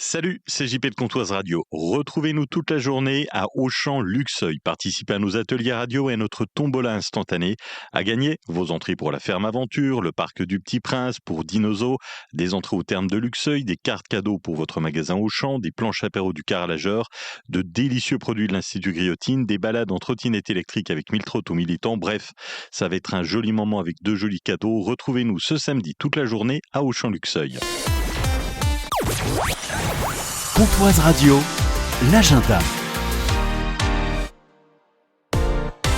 Salut, c'est JP de Comptoise Radio. Retrouvez-nous toute la journée à Auchan Luxeuil. Participez à nos ateliers radio et à notre tombola instantanée. À gagner, vos entrées pour la ferme aventure, le parc du Petit Prince pour Dinozo, des entrées au terme de Luxeuil, des cartes cadeaux pour votre magasin Auchan, des planches apéro du carrelageur, de délicieux produits de l'Institut Griotine, des balades en trottinette électrique avec 1000 trottos militants. Bref, ça va être un joli moment avec de jolis cadeaux. Retrouvez-nous ce samedi toute la journée à Auchan Luxeuil. Comptoise Radio, l'agenda.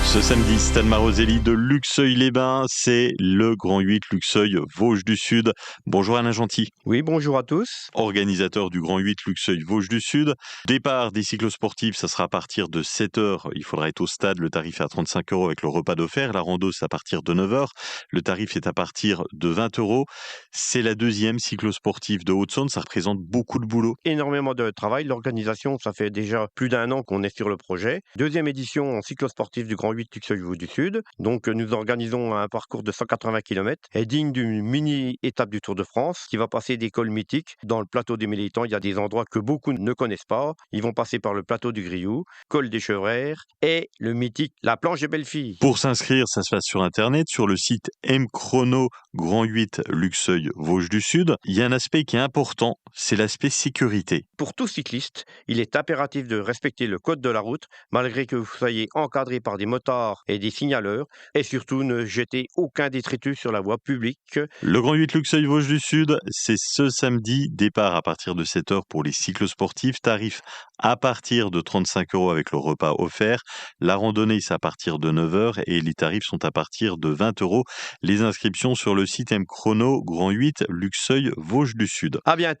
Ce samedi, Stan Maroselli de Luxeuil-les-Bains, c'est le Grand 8 Luxeuil Vosges du Sud. Bonjour Alain Gentil. Oui, bonjour à tous. Organisateur du Grand 8 Luxeuil Vosges du Sud. Départ des cyclosportifs, ça sera à partir de 7h. Il faudra être au stade. Le tarif est à 35 € avec le repas d'offert. La rando, c'est à partir de 9h. Le tarif est à partir de 20 €. C'est la deuxième cyclosportive de Haute-Saône. Ça représente beaucoup de boulot. Énormément de travail. L'organisation, ça fait déjà plus d'1 an qu'on est sur le projet. Deuxième édition en cyclosportif du Grand 8 Luxeuil Vosges du Sud. Donc, nous organisons un parcours de 180 km et digne d'une mini-étape du Tour de France qui va passer des cols mythiques. Dans le plateau des Militants, il y a des endroits que beaucoup ne connaissent pas. Ils vont passer par le plateau du Grioux, col des Chevrères et le mythique La Planche des Belles-Filles. Pour s'inscrire, ça se passe sur Internet, sur le site mchrono Grand 8 Luxeuil Vosges du Sud. Il y a un aspect qui est important, c'est l'aspect sécurité. Pour tout cycliste, il est impératif de respecter le code de la route, malgré que vous soyez encadré par des motards et des signaleurs, et surtout ne jetez aucun détritus sur la voie publique. Le Grand 8 Luxeuil Vosges du Sud, c'est ce samedi, départ à partir de 7h pour les cyclosportifs, tarif à partir de 35 € avec le repas offert. La randonnée, c'est à partir de 9h et les tarifs sont à partir de 20 €. Les inscriptions sur le site mchrono Grand 8 Luxeuil Vosges du Sud. À bientôt.